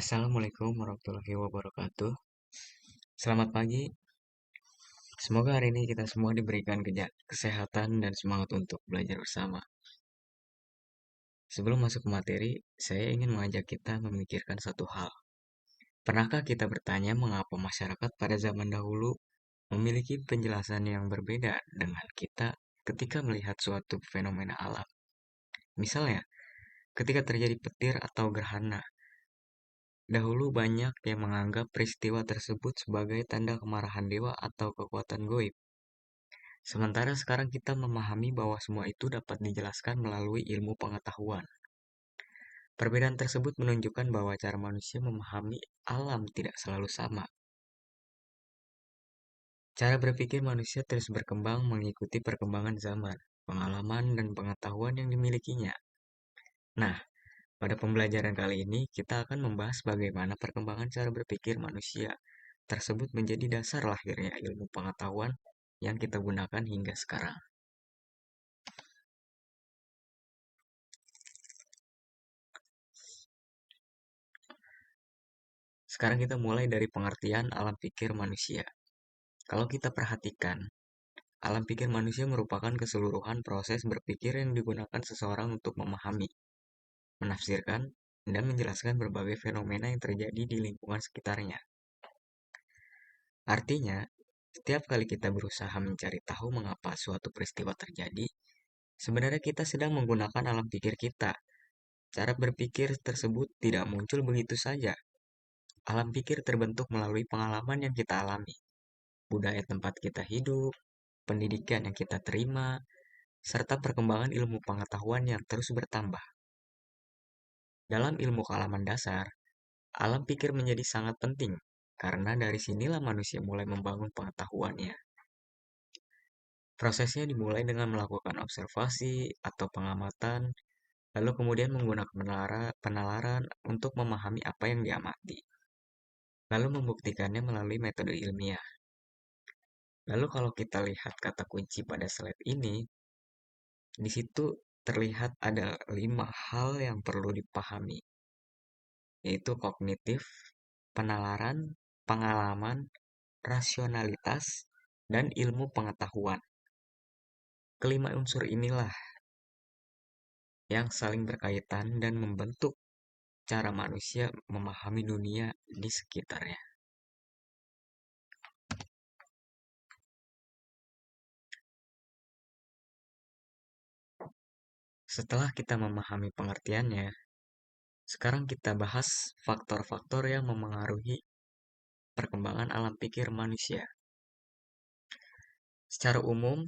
Assalamualaikum warahmatullahi wabarakatuh. Selamat pagi. Semoga hari ini kita semua diberikan kesehatan dan semangat untuk belajar bersama. Sebelum masuk ke materi, saya ingin mengajak kita memikirkan satu hal. Pernahkah kita bertanya mengapa masyarakat pada zaman dahulu memiliki penjelasan yang berbeda dengan kita ketika melihat suatu fenomena alam? Misalnya, ketika terjadi petir atau gerhana, dahulu banyak yang menganggap peristiwa tersebut sebagai tanda kemarahan dewa atau kekuatan goib. Sementara sekarang kita memahami bahwa semua itu dapat dijelaskan melalui ilmu pengetahuan. Perbedaan tersebut menunjukkan bahwa cara manusia memahami alam tidak selalu sama. Cara berpikir manusia terus berkembang mengikuti perkembangan zaman, pengalaman, dan pengetahuan yang dimilikinya. Nah, pada pembelajaran kali ini kita akan membahas bagaimana perkembangan cara berpikir manusia tersebut menjadi dasar lahirnya ilmu pengetahuan yang kita gunakan hingga sekarang. Sekarang kita mulai dari pengertian alam pikir manusia. Kalau kita perhatikan, alam pikir manusia merupakan keseluruhan proses berpikir yang digunakan seseorang untuk memahami, menafsirkan, dan menjelaskan berbagai fenomena yang terjadi di lingkungan sekitarnya. Artinya, setiap kali kita berusaha mencari tahu mengapa suatu peristiwa terjadi, sebenarnya kita sedang menggunakan alam pikir kita. Cara berpikir tersebut tidak muncul begitu saja. Alam pikir terbentuk melalui pengalaman yang kita alami, budaya tempat kita hidup, pendidikan yang kita terima, serta perkembangan ilmu pengetahuan yang terus bertambah. Dalam ilmu kealaman dasar, alam pikir menjadi sangat penting karena dari sinilah manusia mulai membangun pengetahuannya. Prosesnya dimulai dengan melakukan observasi atau pengamatan, lalu kemudian menggunakan penalaran untuk memahami apa yang diamati, lalu membuktikannya melalui metode ilmiah. Lalu kalau kita lihat kata kunci pada slide ini, di situ terlihat ada 5 hal yang perlu dipahami, yaitu kognitif, penalaran, pengalaman, rasionalitas, dan ilmu pengetahuan. Kelima unsur inilah yang saling berkaitan dan membentuk cara manusia memahami dunia di sekitarnya. Setelah kita memahami pengertiannya, sekarang kita bahas faktor-faktor yang memengaruhi perkembangan alam pikir manusia. Secara umum,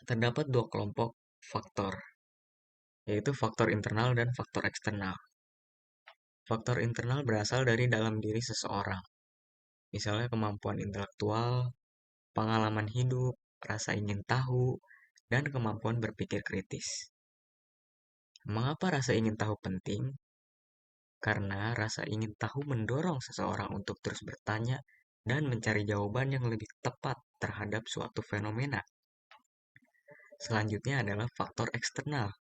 terdapat dua kelompok faktor, yaitu faktor internal dan faktor eksternal. Faktor internal berasal dari dalam diri seseorang, misalnya kemampuan intelektual, pengalaman hidup, rasa ingin tahu, dan kemampuan berpikir kritis. Mengapa rasa ingin tahu penting? Karena rasa ingin tahu mendorong seseorang untuk terus bertanya dan mencari jawaban yang lebih tepat terhadap suatu fenomena. Selanjutnya adalah faktor eksternal,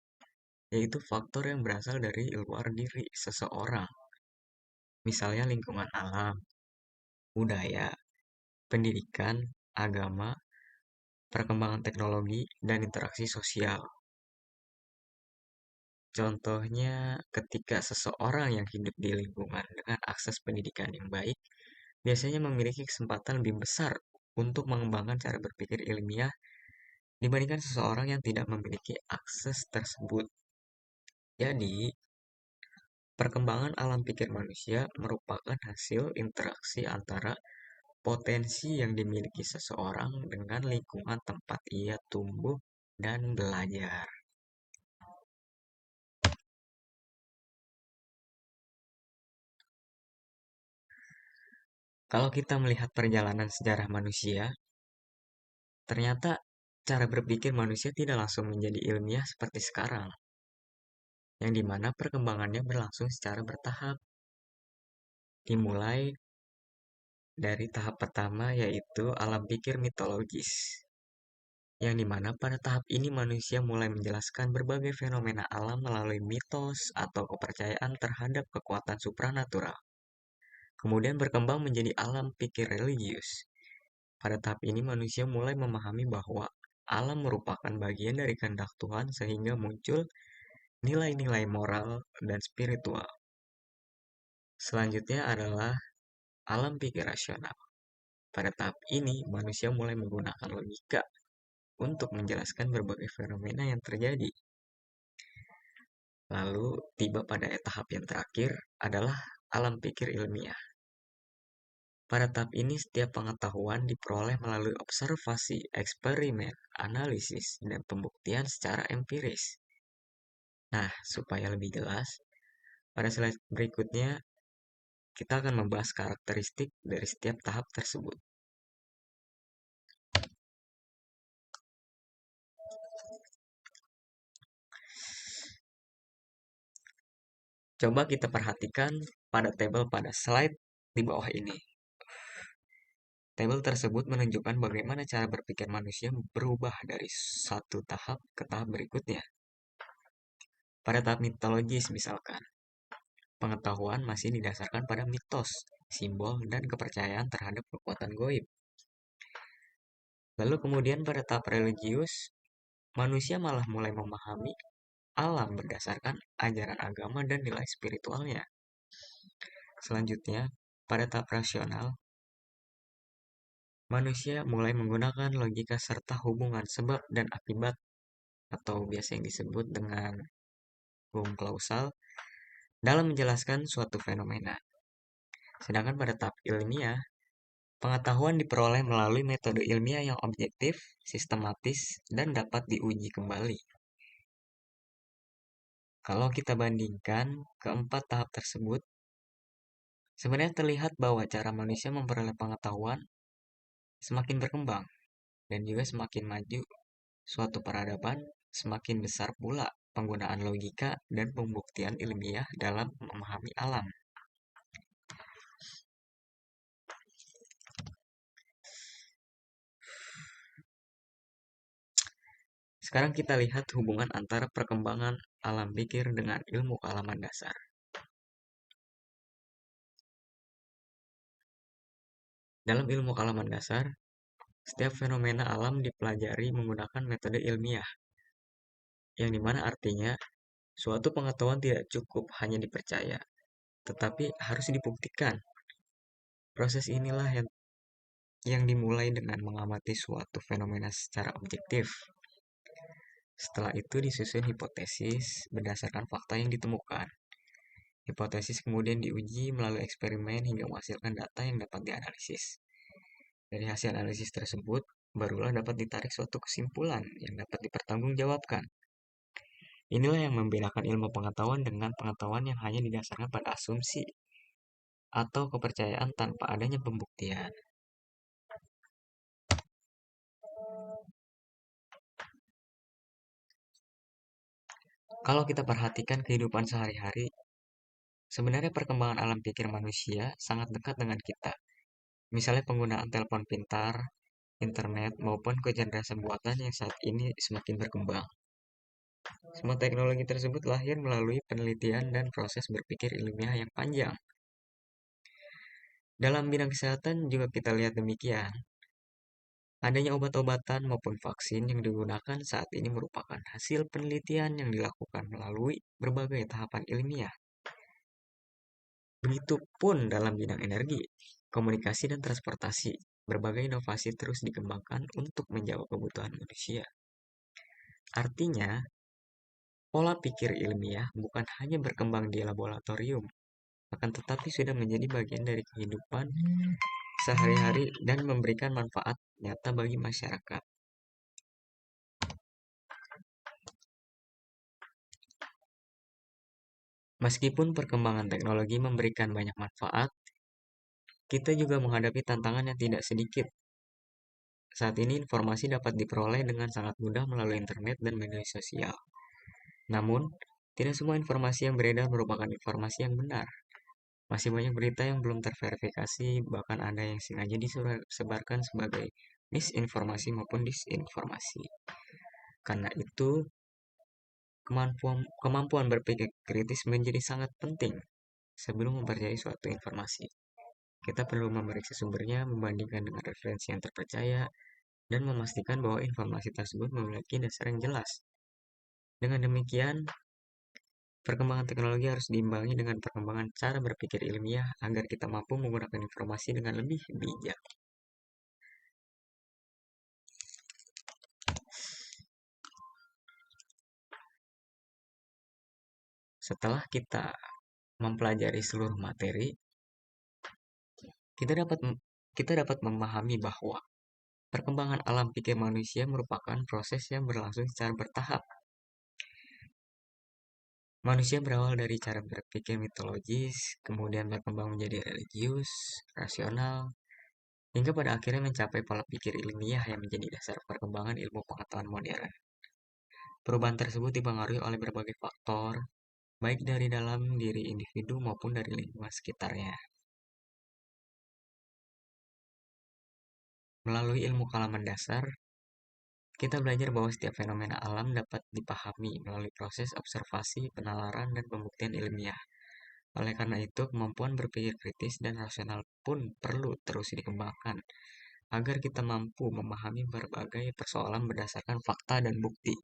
yaitu faktor yang berasal dari luar diri seseorang, misalnya lingkungan alam, budaya, pendidikan, agama, perkembangan teknologi, dan interaksi sosial. Contohnya, ketika seseorang yang hidup di lingkungan dengan akses pendidikan yang baik, biasanya memiliki kesempatan lebih besar untuk mengembangkan cara berpikir ilmiah dibandingkan seseorang yang tidak memiliki akses tersebut. Jadi, perkembangan alam pikir manusia merupakan hasil interaksi antara potensi yang dimiliki seseorang dengan lingkungan tempat ia tumbuh dan belajar. Kalau kita melihat perjalanan sejarah manusia, ternyata cara berpikir manusia tidak langsung menjadi ilmiah seperti sekarang, yang dimana perkembangannya berlangsung secara bertahap. Dimulai dari tahap pertama yaitu alam pikir mitologis. yang dimana pada tahap ini manusia mulai menjelaskan berbagai fenomena alam melalui mitos atau kepercayaan terhadap kekuatan supranatural. Kemudian berkembang menjadi alam pikir religius. Pada tahap ini manusia mulai memahami bahwa alam merupakan bagian dari kehendak Tuhan sehingga muncul nilai-nilai moral dan spiritual. Selanjutnya adalah alam pikir rasional. Pada tahap ini, manusia mulai menggunakan logika untuk menjelaskan berbagai fenomena yang terjadi. Lalu, tiba pada tahap yang terakhir adalah alam pikir ilmiah. Pada tahap ini, setiap pengetahuan diperoleh melalui observasi, eksperimen, analisis, dan pembuktian secara empiris. Nah, supaya lebih jelas, pada slide berikutnya kita akan membahas karakteristik dari setiap tahap tersebut. Coba kita perhatikan pada tabel pada slide di bawah ini. Tabel tersebut menunjukkan bagaimana cara berpikir manusia berubah dari satu tahap ke tahap berikutnya. Pada tahap mitologis misalkan, pengetahuan masih didasarkan pada mitos, simbol, dan kepercayaan terhadap kekuatan gaib. Lalu kemudian pada tahap religius, manusia malah mulai memahami alam berdasarkan ajaran agama dan nilai spiritualnya. Selanjutnya, pada tahap rasional, manusia mulai menggunakan logika serta hubungan sebab dan akibat atau biasa yang disebut dengan hukum klausal dalam menjelaskan suatu fenomena. Sedangkan pada tahap ilmiah, pengetahuan diperoleh melalui metode ilmiah yang objektif, sistematis, dan dapat diuji kembali. Kalau kita bandingkan keempat tahap tersebut, sebenarnya terlihat bahwa cara manusia memperoleh pengetahuan semakin berkembang dan juga semakin maju suatu peradaban, semakin besar pula penggunaan logika dan pembuktian ilmiah dalam memahami alam. Sekarang kita lihat hubungan antara perkembangan alam pikir dengan ilmu kealaman dasar. Dalam ilmu kealaman dasar, setiap fenomena alam dipelajari menggunakan metode ilmiah, yang dimana artinya suatu pengetahuan tidak cukup hanya dipercaya, tetapi harus dibuktikan. Proses inilah yang dimulai dengan mengamati suatu fenomena secara objektif. Setelah itu disusun hipotesis berdasarkan fakta yang ditemukan. Hipotesis kemudian diuji melalui eksperimen hingga menghasilkan data yang dapat dianalisis. Dari hasil analisis tersebut, barulah dapat ditarik suatu kesimpulan yang dapat dipertanggungjawabkan. Inilah yang membedakan ilmu pengetahuan dengan pengetahuan yang hanya didasarkan pada asumsi atau kepercayaan tanpa adanya pembuktian. Kalau kita perhatikan kehidupan sehari-hari, sebenarnya perkembangan alam pikir manusia sangat dekat dengan kita. Misalnya penggunaan telepon pintar, internet, maupun kecerdasan buatan yang saat ini semakin berkembang. Semua teknologi tersebut lahir melalui penelitian dan proses berpikir ilmiah yang panjang. Dalam bidang kesehatan juga kita lihat demikian. Adanya obat-obatan maupun vaksin yang digunakan saat ini merupakan hasil penelitian yang dilakukan melalui berbagai tahapan ilmiah. Begitupun dalam bidang energi, komunikasi dan transportasi, berbagai inovasi terus dikembangkan untuk menjawab kebutuhan manusia. Artinya, pola pikir ilmiah bukan hanya berkembang di laboratorium, akan tetapi sudah menjadi bagian dari kehidupan sehari-hari dan memberikan manfaat nyata bagi masyarakat. Meskipun perkembangan teknologi memberikan banyak manfaat, kita juga menghadapi tantangan yang tidak sedikit. Saat ini informasi dapat diperoleh dengan sangat mudah melalui internet dan media sosial. Namun, tidak semua informasi yang beredar merupakan informasi yang benar. Masih banyak berita yang belum terverifikasi, bahkan ada yang sengaja disebarkan sebagai misinformasi maupun disinformasi. Karena itu, kemampuan berpikir kritis menjadi sangat penting sebelum mempercayai suatu informasi. Kita perlu memeriksa sumbernya, membandingkan dengan referensi yang terpercaya, dan memastikan bahwa informasi tersebut memiliki dasar yang jelas. Dengan demikian, perkembangan teknologi harus diimbangi dengan perkembangan cara berpikir ilmiah agar kita mampu menggunakan informasi dengan lebih bijak. Setelah kita mempelajari seluruh materi, kita dapat kita dapat memahami bahwa perkembangan alam pikir manusia merupakan proses yang berlangsung secara bertahap. Manusia berawal dari cara berpikir mitologis, kemudian berkembang menjadi religius, rasional, hingga pada akhirnya mencapai pola pikir ilmiah yang menjadi dasar perkembangan ilmu pengetahuan modern. Perubahan tersebut dipengaruhi oleh berbagai faktor, baik dari dalam diri individu maupun dari lingkungan sekitarnya. Melalui ilmu kalam mendasar, kita belajar bahwa setiap fenomena alam dapat dipahami melalui proses observasi, penalaran, dan pembuktian ilmiah. Oleh karena itu, kemampuan berpikir kritis dan rasional pun perlu terus dikembangkan agar kita mampu memahami berbagai persoalan berdasarkan fakta dan bukti,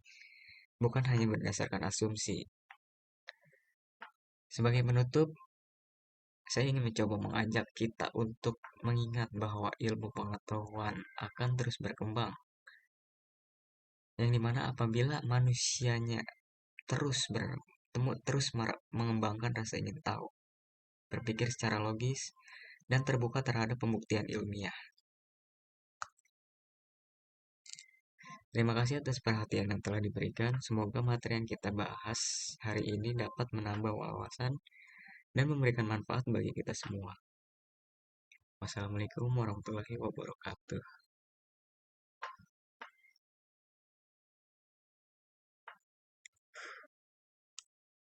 bukan hanya berdasarkan asumsi. Sebagai penutup, saya ingin mencoba mengajak kita untuk mengingat bahwa ilmu pengetahuan akan terus berkembang, yang dimana apabila manusianya terus mengembangkan rasa ingin tahu, berpikir secara logis, dan terbuka terhadap pembuktian ilmiah. Terima kasih atas perhatian yang telah diberikan. Semoga materi yang kita bahas hari ini dapat menambah wawasan dan memberikan manfaat bagi kita semua. Wassalamualaikum warahmatullahi wabarakatuh.